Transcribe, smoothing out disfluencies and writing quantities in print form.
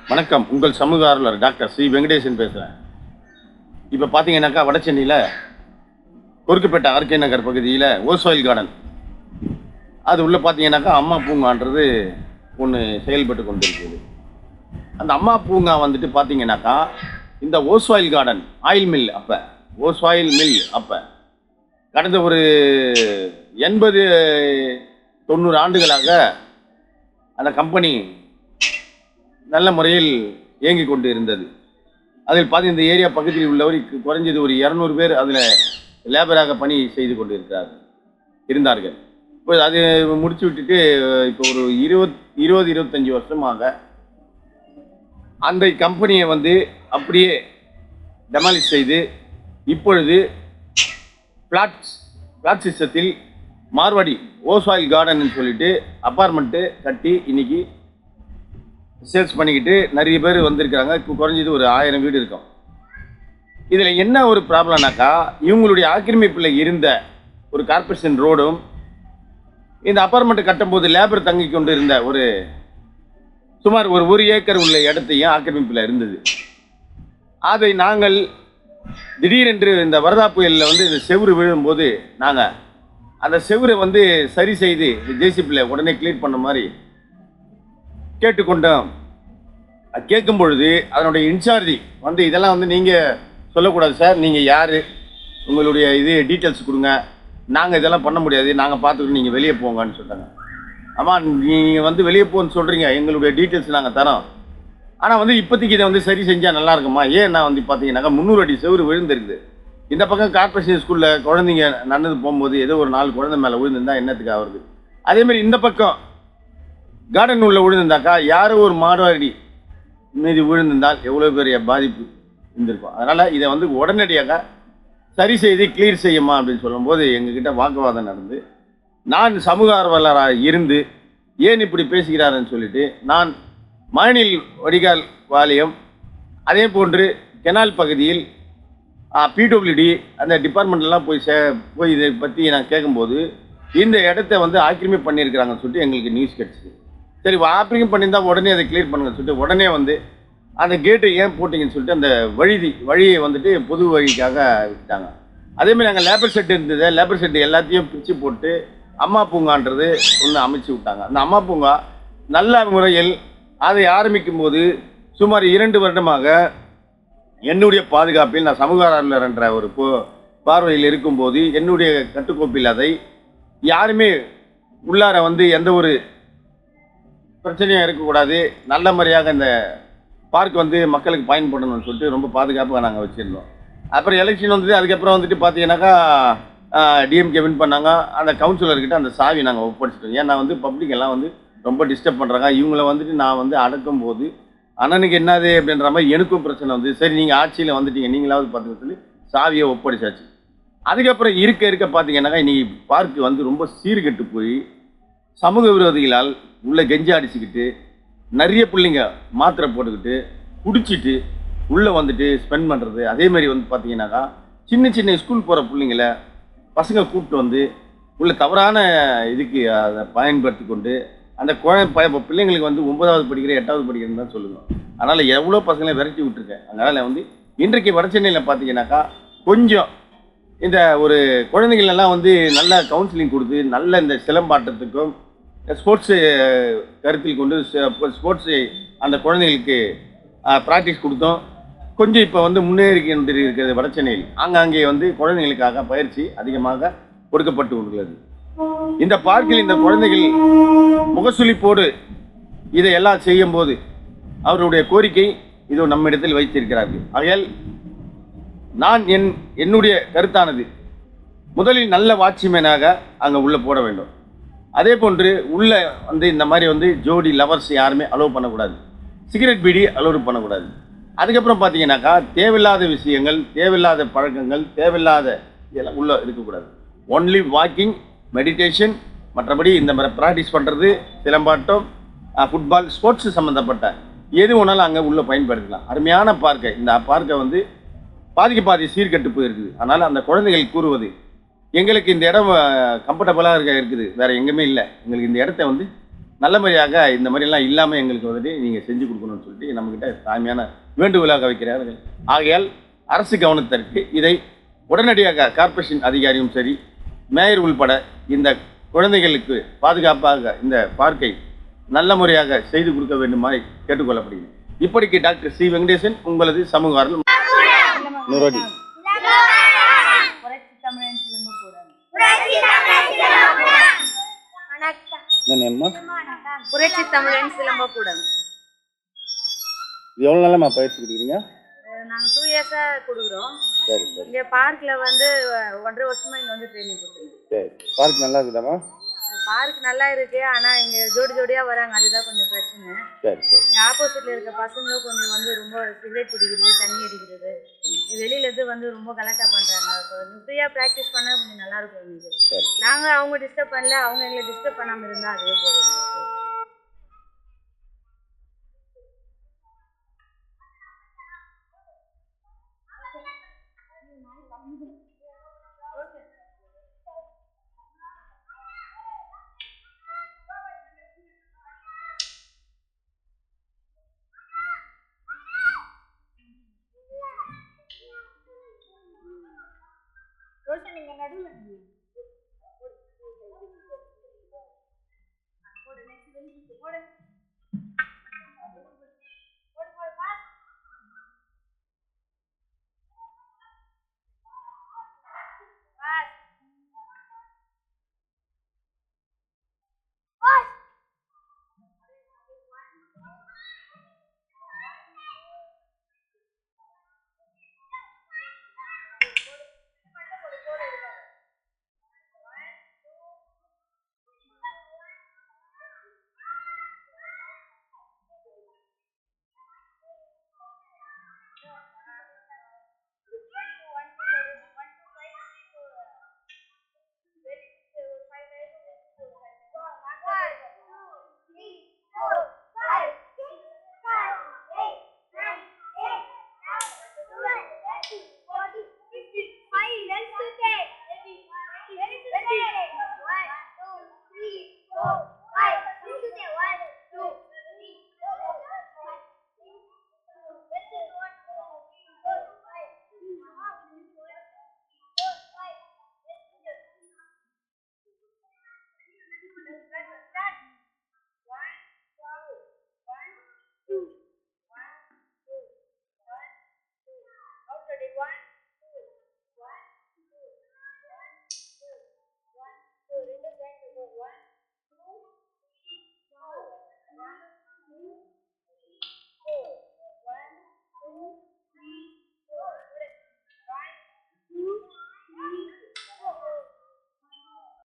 வணக்கம். உங்கள் சமூக ஆர்வலர் டாக்டர் சி வெங்கடேசன் பேசுகிறேன். இப்போ பார்த்தீங்கன்னாக்கா வடசென்னையில் கொருக்குப்பேட்டை ஆர்கே நகர் பகுதியில் ஓசோயில் கார்டன் அது உள்ளே பார்த்தீங்கன்னாக்கா அம்மா பூங்கான்றது ஒன்று செயல்பட்டு கொண்டிருக்குது. அந்த அம்மா பூங்கா வந்துட்டு பார்த்தீங்கன்னாக்கா இந்த ஓசோயில் கார்டன் ஆயில் மில் ஓசோயில் மில் கடந்த ஒரு 80-90 ஆண்டுகளாக அந்த கம்பெனி நல்ல முறையில் இயங்கி கொண்டு இருந்தது. அதில் பார்த்து இந்த ஏரியா பகுதியில் உள்ளவர் குறைஞ்சது ஒரு 200 பேர் அதில் லேபராக பணி செய்து கொண்டு இருந்தார்கள். இப்போ அது முடிச்சு விட்டுட்டு இப்போ ஒரு 20-25 வருஷமாக அந்த கம்பெனியை அப்படியே டெமாலிஷ் செய்து இப்பொழுது பிளாட் சிஸ்டத்தில் மார்வாடி ஓசோயில் கார்டன் சொல்லிட்டு அப்பார்ட்மெண்ட்டு கட்டி இன்னைக்கு சேல்ஸ் பண்ணிக்கிட்டு நிறைய பேர் வந்திருக்கிறாங்க. குறைஞ்சது ஒரு 1000 வீடு இருக்கும். இதில் என்ன ஒரு ப்ராப்ளம்னாக்கா, இவங்களுடைய ஆக்கிரமிப்பில் இருந்த ஒரு கார்பரேஷன் ரோடும் இந்த அப்பார்ட்மெண்ட்டு கட்டும்போது லேபர் தங்கி கொண்டு இருந்த ஒரு சுமார் ஒரு 1 ஏக்கர் உள்ள இடத்தையும் ஆக்கிரமிப்பில் இருந்தது. அதை நாங்கள் திடீரென்று இந்த வரதா புயலில் இந்த செவுறு விழும்போது நாங்கள் அந்த செவுரை சரி செய்து ஜேசிபியில் உடனே கிளியர் பண்ண மாதிரி கேட்டுக்கொண்டோம். கேட்கும் பொழுது அதனுடைய இன்சார்ஜி இதெல்லாம் நீங்கள் சொல்லக்கூடாது சார், நீங்கள் யார், உங்களுடைய டீட்டெயில்ஸ் கொடுங்க, நாங்கள் இதெல்லாம் பண்ண முடியாது, நாங்கள் பார்த்துக்கிட்டு நீங்கள் வெளியே போங்கன்னு சொல்லிட்டாங்க. ஆமாம், நீங்கள் வெளியே போன்னு சொல்கிறீங்க, எங்களுடைய டீட்டெயில்ஸ் நாங்கள் தரோம், ஆனால் இப்போதைக்கு இதை சரி செஞ்சால் நல்லா இருக்குமா? ஏன்னா பார்த்தீங்கன்னாக்கா 300 அடி செவுறு விழுந்துருக்குது. இந்த பக்கம் கார்பரேஷன் ஸ்கூலில் குழந்தைங்க நடந்து போகும்போது ஏதோ ஒரு 4 குழந்தை மேலே விழுந்துருந்தா என்னத்துக்கு ஆகுது? அதேமாதிரி இந்த பக்கம் கார்டன் உள்ள விழுந்திருந்தாக்கா யாரோ ஒரு மாடுவாடி மீது விழுந்திருந்தால் எவ்வளோ பெரிய பாதிப்பு இருந்திருக்கும். அதனால் இதை உடனடியாக சரி செய்து கிளியர் செய்யுமா அப்படின்னு சொல்லும்போது எங்ககிட்ட வாக்குவாதம் நடந்து, நான் சமூக ஆர்வலராக இருந்து ஏன் இப்படி பேசுகிறாருன்னு சொல்லிட்டு நான் மழைநீர் வடிகால் வாரியம் அதே போன்று கெனால் பகுதியில் பிடபிள்யூடி அந்த டிபார்ட்மெண்ட்லாம் போய் இதை பற்றி நான் கேட்கும்போது இந்த இடத்த ஆக்கிரமிப்பு பண்ணியிருக்கிறாங்கன்னு சொல்லிட்டு எங்களுக்கு நியூஸ் கிடச்சிது. சரி, ஆக்கிரமிப்பு பண்ணியிருந்தால் உடனே அதை கிளியர் பண்ணுங்கன்னு சொல்லிட்டு உடனே அந்த கேட்டு ஏன் போட்டிங்கன்னு சொல்லிட்டு அந்த வழியை பொது வழிக்காக விட்டாங்க. அதேமாதிரி நாங்கள் லேபர் செட் இருந்தது, லேபர் செட்டு எல்லாத்தையும் பிரித்து போட்டு அம்மா பூங்கான்றது ஒன்று அமைச்சு விட்டாங்க. அந்த அம்மா பூங்கா நல்ல முறையில் அதை ஆரம்பிக்கும் போது சுமார் 2 வருடமாக என்னுடைய பாதுகாப்பில் நான் சமூக ஆர்வலர் என்ற ஒரு பார்வையில் இருக்கும்போது என்னுடைய கட்டுக்கோப்பில் அதை யாருமே உள்ளார எந்த ஒரு பிரச்சனையும் இருக்கக்கூடாது, நல்ல முறையாக இந்த பார்க் மக்களுக்கு பயன்படணும்னு சொல்லிட்டு ரொம்ப பாதுகாப்பாக நாங்கள் வச்சுருந்தோம். அப்புறம் எலெக்ஷன் அதுக்கப்புறம் பார்த்தீங்கன்னாக்கா டிஎம்கே வின் பண்ணாங்க. அந்த கவுன்சிலர்கிட்ட அந்த சாவி நாங்கள் ஒப்படைச்சிட்டோம். ஏன்னா பப்ளிக் எல்லாம் ரொம்ப டிஸ்டர்ப் பண்ணுறாங்க. இவங்கள நான் அடக்கும் போது அண்ணனுக்கு என்னது அப்படின்ற மாதிரி எனக்கும் பிரச்சனை சரி, நீங்கள் ஆட்சியில் வந்துட்டீங்க, நீங்களாவது பார்த்துக்க சொல்லி சாவியை ஒப்படைச்சாச்சு. அதுக்கப்புறம் இருக்க பார்த்தீங்கன்னாக்கா இன்றைக்கி பார்க்கு ரொம்ப சீர்கெட்டு போய் சமூக விரோதிகளால் உள்ளே கெஞ்சா அடிச்சுக்கிட்டு நிறைய பிள்ளைங்க மாத்திரை போட்டுக்கிட்டு குடிச்சிட்டு உள்ளே ஸ்பெண்ட் பண்ணுறது. அதேமாதிரி பார்த்தீங்கன்னாக்கா சின்ன ஸ்கூல் போகிற பிள்ளைங்கள பசங்க கூப்பிட்டு உள்ள தவறான இதுக்கு அதை பயன்படுத்தி கொண்டு அந்த பிள்ளைங்களுக்கு 9வது படிக்கிற 8வது படிக்கிறேன்னு தான் சொல்லுங்கள். அதனால் எவ்வளோ பசங்களை விரட்டி விட்டுருக்கேன். அதனால் இன்றைக்கு வடசென்னையில் பார்த்தீங்கன்னாக்கா கொஞ்சம் இந்த ஒரு குழந்தைகளெல்லாம் நல்ல கவுன்சிலிங் கொடுத்து நல்ல இந்த சிலம்பாட்டத்துக்கும் ஸ்போர்ட்ஸு கருத்தில் கொண்டு ஸ்போர்ட்ஸு அந்த குழந்தைகளுக்கு ப்ராக்டிஸ் கொடுத்தோம். கொஞ்சம் இப்போ முன்னேறி இருக்கிறது வடசென்னையில். ஆங்காங்கே குழந்தைகளுக்காக பயிற்சி அதிகமாக கொடுக்கப்பட்டு உள்ளது. இந்த பார்க்கில் இந்த குழந்தைகள் முகசுளிப்போடு இதையெல்லாம் செய்யும்போது அவருடைய கோரிக்கை இது நம்மிடத்தில் வைத்திருக்கிறார்கள். ஆகையால் நான் என்னுடைய கருத்தானது முதலில் நல்ல வாட்ச்மேனாக அங்கே உள்ளே போட வேண்டும். அதே போன்று உள்ளே இந்த மாதிரி ஜோடி லவர்ஸ் யாருமே அலோவ் பண்ணக்கூடாது, சிகரெட் பீடி அலோவ் பண்ணக்கூடாது. அதுக்கப்புறம் பார்த்தீங்கன்னாக்கா தேவையில்லாத விஷயங்கள், தேவையில்லாத பழக்கங்கள், தேவையில்லாத இதெல்லாம் உள்ளே இருக்கக்கூடாது. ஒன்லி வாக்கிங், மெடிடேஷன், மற்றபடி இந்த மாதிரி ப்ராக்டிஸ் பண்ணுறது, சிலம்பாட்டம், ஃபுட்பால், ஸ்போர்ட்ஸு சம்மந்தப்பட்ட எது வேணாலும் அங்கே உள்ளே பயன்படுத்தலாம். அருமையான பார்க்கை. இந்த பார்க்கை பாதி சீர்கெட்டு போயிருக்குது. அதனால் அந்த குழந்தைகள் கூறுவது எங்களுக்கு இந்த இடம் கம்ஃபர்டபுளாக இருக்குது, வேறு எங்கேயுமே இல்லை, எங்களுக்கு இந்த இடத்த நல்ல முறையாக இந்த மாதிரிலாம் இல்லாமல் எங்களுக்கு வந்துட்டு நீங்கள் செஞ்சு கொடுக்கணும்னு சொல்லிட்டு நம்மக்கிட்ட தாய்மையான வேண்டுகோளாக வைக்கிறார்கள். ஆகையால் அரசு கவனத்திற்கு இதை உடனடியாக கார்ப்பரேஷன் அதிகாரியும் சரி, மேயர் உள்பட இந்த குழந்தைகளுக்கு பாதுகாப்பாக இந்த பார்க்கை நல்ல முறையாக செய்து கொடுக்க வேண்டுமாய் கேட்டுக்கொள்ளப்படுகிறது. இப்படிக்கு டாக்டர் சி வெங்கடேசன், உங்களது சமூக ஆர்வல் நுரோடி. புரட்சி தமிழன் சிலம்பக்கூடம். எவ்வளோ நாளமா பயிற்சி கொடுக்குறீங்க? நாங்கள் 2 இயர்ஸாக கொடுக்குறோம். சரி சரி. இங்கே பார்க்கில் வந்து 1.5 வருஷமாக இங்கே வந்து ட்ரைனிங் கொடுத்துருங்க. சரி, பார்க் நல்லா இருக்குதாம்மா? பார்க் நல்லா இருக்கு, ஆனால் இங்கே ஜோடி ஜோடியாக வராங்க, அதுதான் கொஞ்சம் பிரச்சனை. சரி சரி. இங்கே ஆப்போசிட்டில் இருக்க பசங்களும் கொஞ்சம் வந்து ரொம்ப சிகரெட் பிடிக்கிறது, தண்ணி அடிக்கிறது, வெளியிலேருந்து வந்து ரொம்ப கலெக்டாக பண்ணுறாங்க. இப்போ ஃப்ரீயாக ப்ராக்டிஸ் பண்ணால் கொஞ்சம் நல்லாயிருக்கும் எங்களுக்கு. சரி. நாங்கள் அவங்க டிஸ்டர்ப் பண்ணல, அவங்க எங்களை டிஸ்டர்ப் பண்ணாமல் இருந்தால் அதுவே போதும். ரோஷன், நீங்க நடுவுல